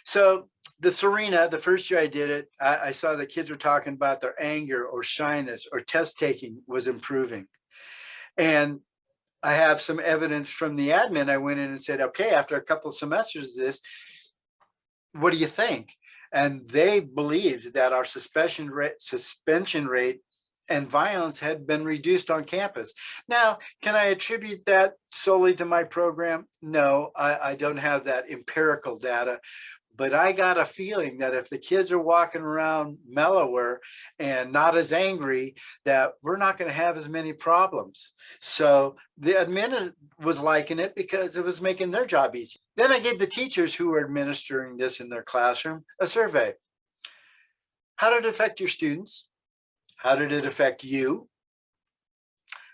So the Serena, the first year I did it, I saw the kids were talking about their anger or shyness or test taking was improving. And I have some evidence from the admin. I went in and said, okay, after a couple of semesters of this, what do you think? And they believed that our suspension rate and violence had been reduced on campus. Now, can I attribute that solely to my program? No, I don't have that empirical data, but I got a feeling that if the kids are walking around mellower and not as angry, that we're not going to have as many problems. So the admin was liking it because it was making their job easy. Then I gave the teachers who were administering this in their classroom a survey. How did it affect your students? How did it affect you?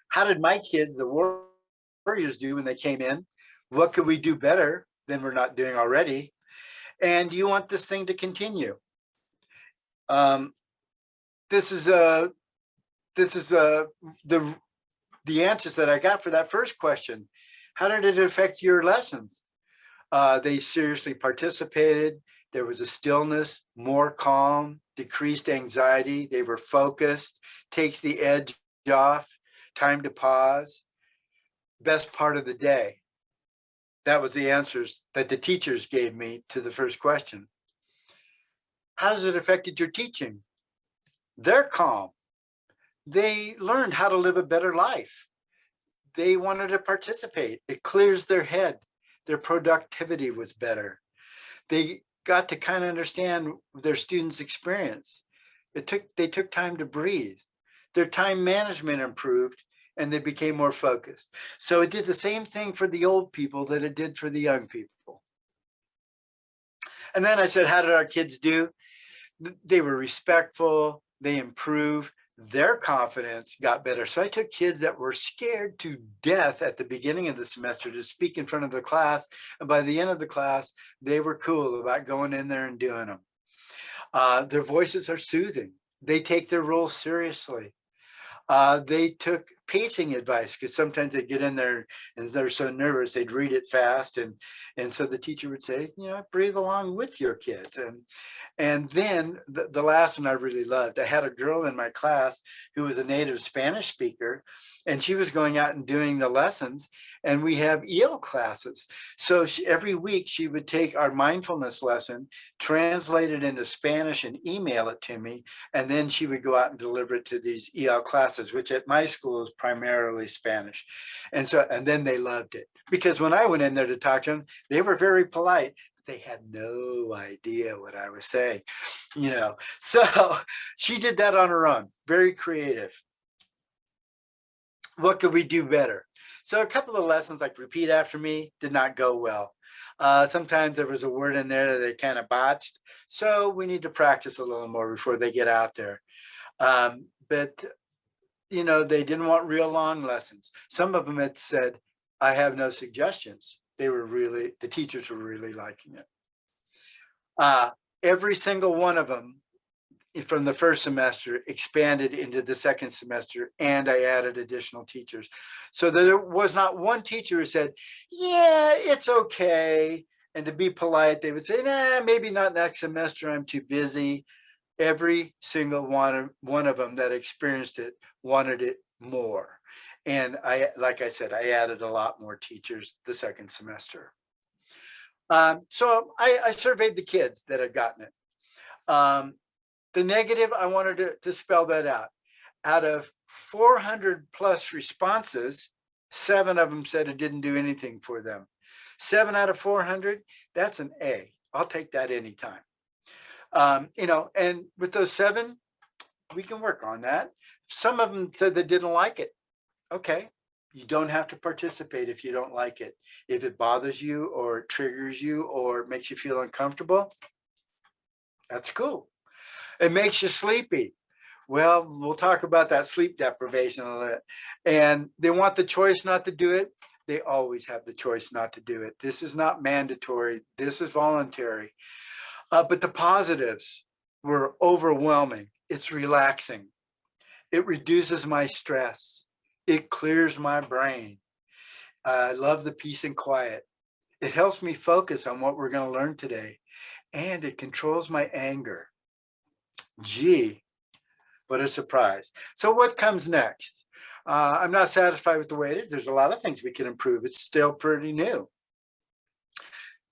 How did my kids, the warriors, do when they came in? What could we do better than we're not doing already? And do you want this thing to continue? This is the answers that I got for that first question. How did it affect your lessons? They seriously participated. There was a stillness, more calm, decreased anxiety. They were focused, takes the edge off, time to pause, best part of the day. That was the answers that the teachers gave me to the first question. How has it affected your teaching? They're calm. They learned how to live a better life. They wanted to participate. It clears their head. Their productivity was better. They got to kind of understand their students' experience. They took time to breathe. Their time management improved, and they became more focused. So it did the same thing for the old people that it did for the young people. And then I said, how did our kids do? They were respectful, they improved, their confidence got better. So I took kids that were scared to death at the beginning of the semester to speak in front of the class. And by the end of the class, they were cool about going in there and doing them. Their voices are soothing. They take their roles seriously. They took pacing advice because sometimes they get in there and they're so nervous they'd read it fast, and so the teacher would say, breathe along with your kids. And then the last one I really loved, I had a girl in my class who was a native Spanish speaker, and she was going out and doing the lessons, and we have EL classes. So every week she would take our mindfulness lesson, translate it into Spanish and email it to me, and then she would go out and deliver it to these EL classes, which at my school is primarily Spanish. And then they loved it, because when I went in there to talk to them, they were very polite. They had no idea what I was saying, So she did that on her own, very creative. What could we do better? So a couple of lessons like repeat after me did not go well. Sometimes there was a word in there that they kind of botched. So we need to practice a little more before they get out there. But they didn't want real long lessons. Some of them had said, I have no suggestions. The teachers were really liking it. Every single one of them from the first semester expanded into the second semester, and I added additional teachers. So there was not one teacher who said, yeah, it's okay. And to be polite, they would say, nah, maybe not next semester, I'm too busy. Every single one of them that experienced it wanted it more. And like I said, I added a lot more teachers the second semester. So I surveyed the kids that had gotten it. The negative, I wanted to spell that out. Out of 400 plus responses, 7 of them said it didn't do anything for them. 7 out of 400, that's an A. I'll take that anytime. And with those 7, we can work on that. Some of them said they didn't like it. Okay, you don't have to participate if you don't like it. If it bothers you or it triggers you or makes you feel uncomfortable, that's cool. It makes you sleepy. Well, we'll talk about that sleep deprivation a little bit. And they want the choice not to do it. They always have the choice not to do it. This is not mandatory. This is voluntary. But the positives were overwhelming. It's relaxing. It reduces my stress. It clears my brain. I love the peace and quiet. It helps me focus on what we're going to learn today. and it controls my anger. Gee, what a surprise. So what comes next? I'm not satisfied with the way it is. There's a lot of things we can improve. It's still pretty new.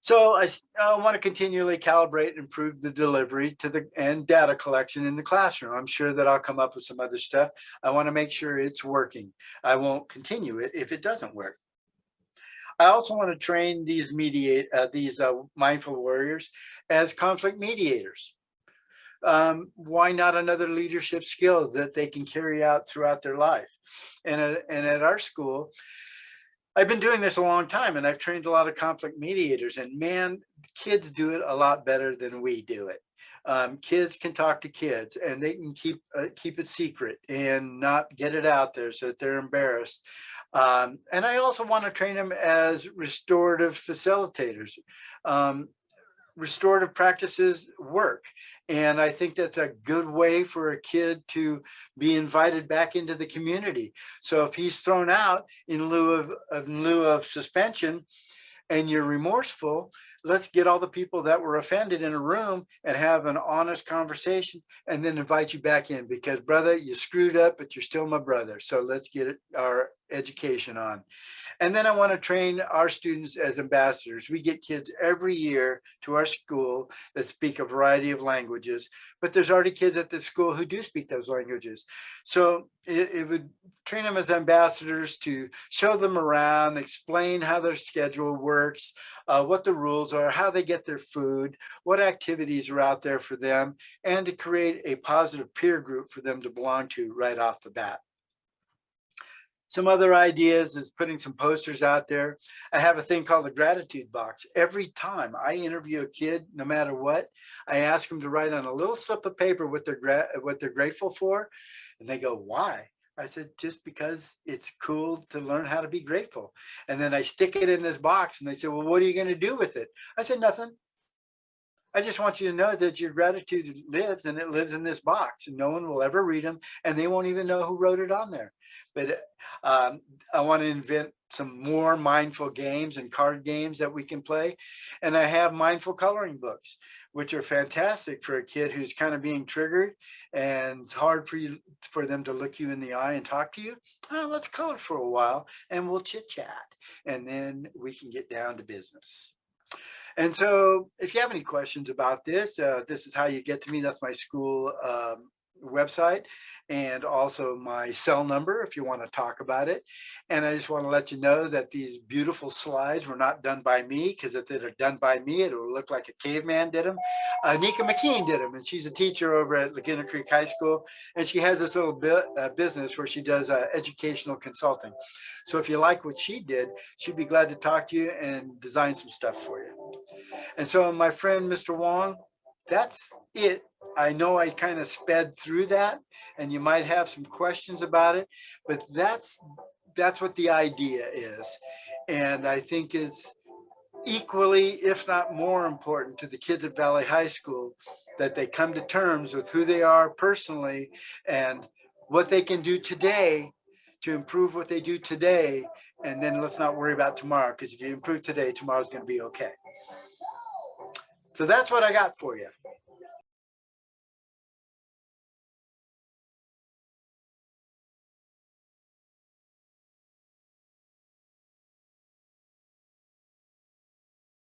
So I want to continually calibrate and improve the delivery to the and data collection in the classroom. I'm sure that I'll come up with some other stuff. I want to make sure it's working. I won't continue it if it doesn't work. I also want to train these mindful warriors as conflict mediators. Why not another leadership skill that they can carry out throughout their life? And at our school, I've been doing this a long time, and I've trained a lot of conflict mediators, and man, kids do it a lot better than we do it. Kids can talk to kids, and they can keep it secret and not get it out there so that they're embarrassed. And I also want to train them as restorative facilitators. Um, Restorative practices work. And I think that's a good way for a kid to be invited back into the community. So if he's thrown out in lieu of suspension, and you're remorseful, let's get all the people that were offended in a room and have an honest conversation and then invite you back in, because brother, you screwed up, but you're still my brother. So let's get our education on. And then I want to train our students as ambassadors. We get kids every year to our school that speak a variety of languages, but there's already kids at the school who do speak those languages. So it would train them as ambassadors to show them around, explain how their schedule works, what the rules are, how they get their food, what activities are out there for them, and to create a positive peer group for them to belong to right off the bat. Some other ideas is putting some posters out there. I have a thing called the gratitude box. Every time I interview a kid, no matter what, I ask them to write on a little slip of paper what they're grateful for, and they go, "Why?" I said, "Just because it's cool to learn how to be grateful." And then I stick it in this box, and they say, "Well, what are you going to do with it?" I said, "Nothing. I just want you to know that your gratitude lives, and it lives in this box, and no one will ever read them, and they won't even know who wrote it on there." But I want to invent some more mindful games and card games that we can play. And I have mindful coloring books, which are fantastic for a kid who's kind of being triggered and it's hard for them to look you in the eye and talk to you. Let's color for a while and we'll chit chat, and then we can get down to business. And so if you have any questions about this, this is how you get to me. That's my school website, and also my cell number if you want to talk about it. And I just want to let you know that these beautiful slides were not done by me, because if they're done by me, it will look like a caveman did them. Nika McKean did them, and she's a teacher over at Laguna Creek High School, and she has this little business where she does educational consulting. So if you like what she did, she'd be glad to talk to you and design some stuff for you. And so my friend, Mr. Wong, that's it. I know I kind of sped through that, and you might have some questions about it, but that's what the idea is. And I think it's equally, if not more important to the kids at Valley High School, that they come to terms with who they are personally and what they can do today to improve what they do today. And then let's not worry about tomorrow, because if you improve today, tomorrow's going to be okay. So that's what I got for you.